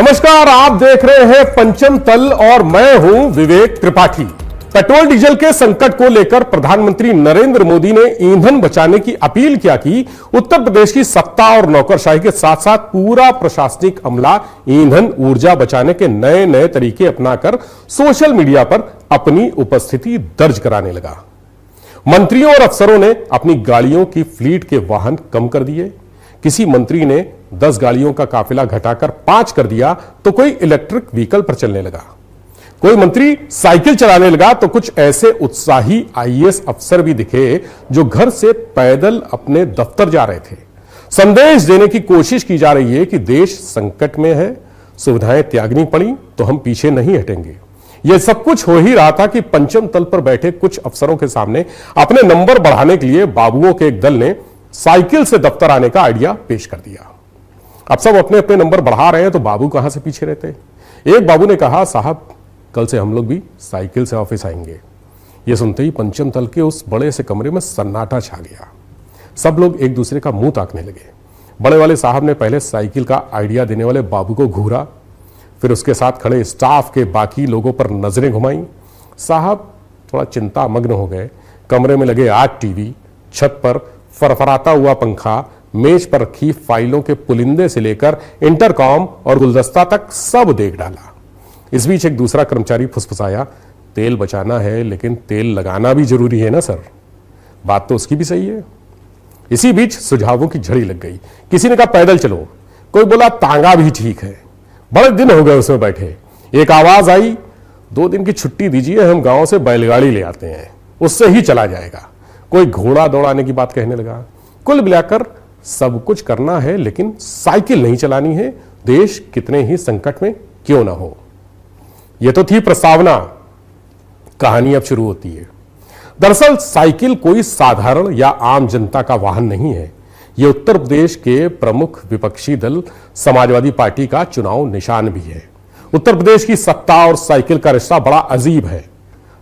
नमस्कार, आप देख रहे हैं पंचम तल और मैं हूं विवेक त्रिपाठी। पेट्रोल डीजल के संकट को लेकर प्रधानमंत्री नरेंद्र मोदी ने ईंधन बचाने की अपील किया कि उत्तर प्रदेश की सत्ता और नौकरशाही के साथ साथ पूरा प्रशासनिक अमला ईंधन ऊर्जा बचाने के नए नए तरीके अपनाकर सोशल मीडिया पर अपनी उपस्थिति दर्ज कराने लगा। मंत्रियों और अफसरों ने अपनी गाड़ियों की फ्लीट के वाहन कम कर दिए। किसी मंत्री ने 10 गाड़ियों का काफिला घटाकर 5 कर दिया तो कोई इलेक्ट्रिक व्हीकल पर चलने लगा। कोई मंत्री साइकिल चलाने लगा तो कुछ ऐसे उत्साही आईएएस अफसर भी दिखे जो घर से पैदल अपने दफ्तर जा रहे थे। संदेश देने की कोशिश की जा रही है कि देश संकट में है, सुविधाएं त्यागनी पड़ी तो हम पीछे नहीं हटेंगे। यह सब कुछ हो ही रहा था कि पंचम तल पर बैठे कुछ अफसरों के सामने अपने नंबर बढ़ाने के लिए बाबुओं के एक दल ने साइकिल से दफ्तर आने का आइडिया पेश कर दिया। अब सब अपने अपने नंबर बढ़ा रहे हैं तो बाबू कहां से पीछे रहते। एक बाबू ने कहा, साहब कल से हम लोग भी साइकिल से ऑफिस आएंगे। यह सुनते ही पंचम तल के उस बड़े से कमरे में सन्नाटा छा गया। सब लोग एक दूसरे का मुंह ताकने लगे। बड़े वाले साहब ने पहले साइकिल का आइडिया देने वाले बाबू को घूरा, फिर उसके साथ खड़े स्टाफ के बाकी लोगों पर नजरें घुमाई। साहब थोड़ा चिंता मग्न हो गए। कमरे में लगे 8 टीवी, छत पर फरफराता हुआ पंखा, मेज पर रखी फाइलों के पुलिंदे से लेकर इंटरकॉम और गुलदस्ता तक सब देख डाला। इस बीच एक दूसरा कर्मचारी फुसफुसाया, तेल बचाना है लेकिन तेल लगाना भी जरूरी है ना सर। बात तो उसकी भी सही है। इसी बीच सुझावों की झड़ी लग गई। किसी ने कहा पैदल चलो, कोई बोला तांगा भी ठीक है। बड़े दिन हो गए उसमें बैठे। एक आवाज आई, 2 दिन की छुट्टी दीजिए, हम गांव से बैलगाड़ी ले आते हैं, उससे ही चला जाएगा। कोई घोड़ा दौड़ाने की बात कहने लगा। कुल मिलाकर सब कुछ करना है लेकिन साइकिल नहीं चलानी है, देश कितने ही संकट में क्यों ना हो। यह तो थी प्रस्तावना। कहानी अब शुरू होती है। दरअसल साइकिल कोई साधारण या आम जनता का वाहन नहीं है। यह उत्तर प्रदेश के प्रमुख विपक्षी दल समाजवादी पार्टी का चुनाव निशान भी है। उत्तर प्रदेश की सत्ता और साइकिल का रिश्ता बड़ा अजीब है।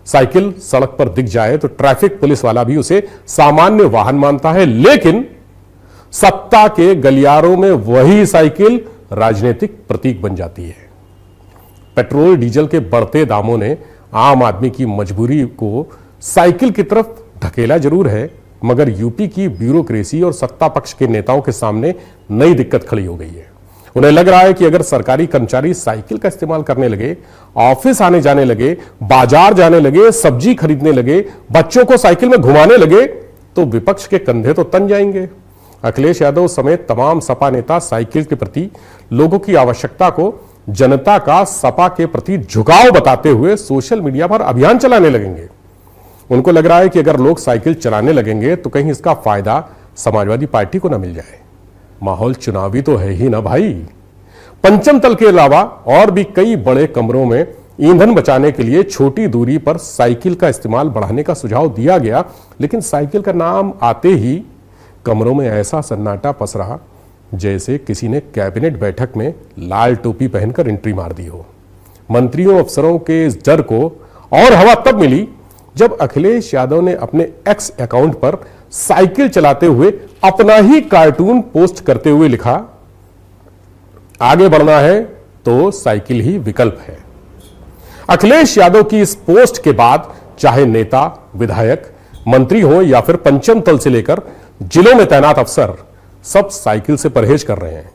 साइकिल सड़क पर दिख जाए तो ट्रैफिक पुलिस वाला भी उसे सामान्य वाहन मानता है, लेकिन सत्ता के गलियारों में वही साइकिल राजनीतिक प्रतीक बन जाती है। पेट्रोल डीजल के बढ़ते दामों ने आम आदमी की मजबूरी को साइकिल की तरफ धकेला जरूर है, मगर यूपी की ब्यूरोक्रेसी और सत्ता पक्ष के नेताओं के सामने नई दिक्कत खड़ी हो गई है। उन्हें लग रहा है कि अगर सरकारी कर्मचारी साइकिल का इस्तेमाल करने लगे, ऑफिस आने जाने लगे, बाजार जाने लगे, सब्जी खरीदने लगे, बच्चों को साइकिल में घुमाने लगे, तो विपक्ष के कंधे तो तन जाएंगे। अखिलेश यादव समेत तमाम सपा नेता साइकिल के प्रति लोगों की आवश्यकता को जनता का सपा के प्रति झुकाव बताते हुए सोशल मीडिया पर अभियान चलाने लगेंगे। उनको लग रहा है कि अगर लोग साइकिल चलाने लगेंगे तो कहीं इसका फायदा समाजवादी पार्टी को ना मिल जाए। माहौल चुनावी तो है ही ना भाई। पंचम तल के अलावा और भी कई बड़े कमरों में ईंधन बचाने के लिए छोटी दूरी पर साइकिल का इस्तेमाल बढ़ाने का सुझाव दिया गया, लेकिन साइकिल का नाम आते ही कमरों में ऐसा सन्नाटा पसरा जैसे किसी ने कैबिनेट बैठक में लाल टोपी पहनकर एंट्री मार दी हो। मंत्रियों अफसरों के इस डर को और हवा तब मिली जब अखिलेश यादव ने अपने एक्स अकाउंट पर साइकिल चलाते हुए अपना ही कार्टून पोस्ट करते हुए लिखा, आगे बढ़ना है तो साइकिल ही विकल्प है। अखिलेश यादव की इस पोस्ट के बाद चाहे नेता, विधायक, मंत्री हो या फिर पंचम तल से लेकर जिलों में तैनात अफसर, सब साइकिल से परहेज कर रहे हैं।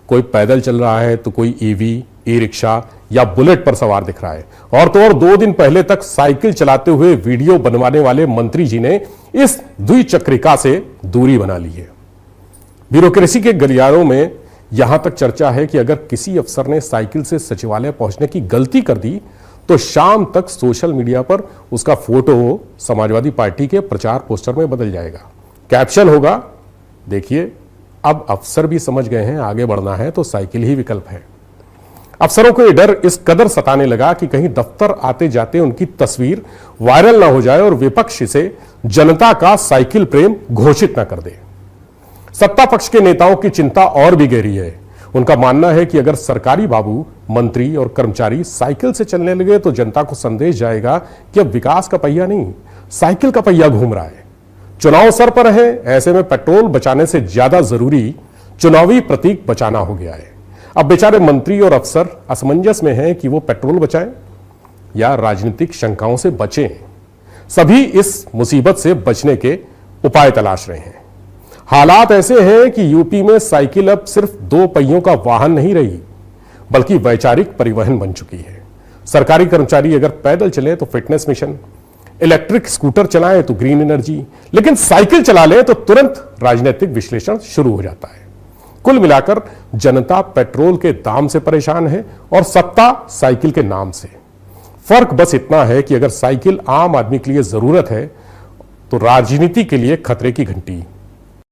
कोई पैदल चल रहा है तो कोई ईवी, ई रिक्शा या बुलेट पर सवार दिख रहा है। और तो और 2 दिन पहले तक साइकिल चलाते हुए वीडियो बनवाने वाले मंत्री जी ने इस द्विचक्रिका से दूरी बना ली है। ब्यूरोक्रेसी के गलियारों में यहां तक चर्चा है कि अगर किसी अफसर ने साइकिल से सचिवालय पहुंचने की गलती कर दी तो शाम तक सोशल मीडिया पर उसका फोटो समाजवादी पार्टी के प्रचार पोस्टर में बदल जाएगा। कैप्शन होगा, देखिए अब अफसर भी समझ गए हैं आगे बढ़ना है तो साइकिल ही विकल्प है। अफसरों को यह डर इस कदर सताने लगा कि कहीं दफ्तर आते जाते उनकी तस्वीर वायरल ना हो जाए और विपक्ष से जनता का साइकिल प्रेम घोषित ना कर दे। सत्ता पक्ष के नेताओं की चिंता और भी गहरी है। उनका मानना है कि अगर सरकारी बाबू, मंत्री और कर्मचारी साइकिल से चलने लगे तो जनता को संदेश जाएगा कि अब विकास का पहिया नहीं, साइकिल का पहिया घूम रहा है। चुनाव सर पर है, ऐसे में पेट्रोल बचाने से ज्यादा जरूरी चुनावी प्रतीक बचाना हो गया है। अब बेचारे मंत्री और अफसर असमंजस में हैं कि वो पेट्रोल बचाएं या राजनीतिक शंकाओं से बचें। सभी इस मुसीबत से बचने के उपाय तलाश रहे हैं। हालात ऐसे हैं कि यूपी में साइकिल अब सिर्फ 2 पहियों का वाहन नहीं रही, बल्कि वैचारिक परिवहन बन चुकी है। सरकारी कर्मचारी अगर पैदल चले तो फिटनेस मिशन, इलेक्ट्रिक स्कूटर चलाएं तो ग्रीन एनर्जी, लेकिन साइकिल चला लें तो तुरंत राजनीतिक विश्लेषण शुरू हो जाता है। कुल मिलाकर जनता पेट्रोल के दाम से परेशान है और सत्ता साइकिल के नाम से। फर्क बस इतना है कि अगर साइकिल आम आदमी के लिए जरूरत है तो राजनीति के लिए खतरे की घंटी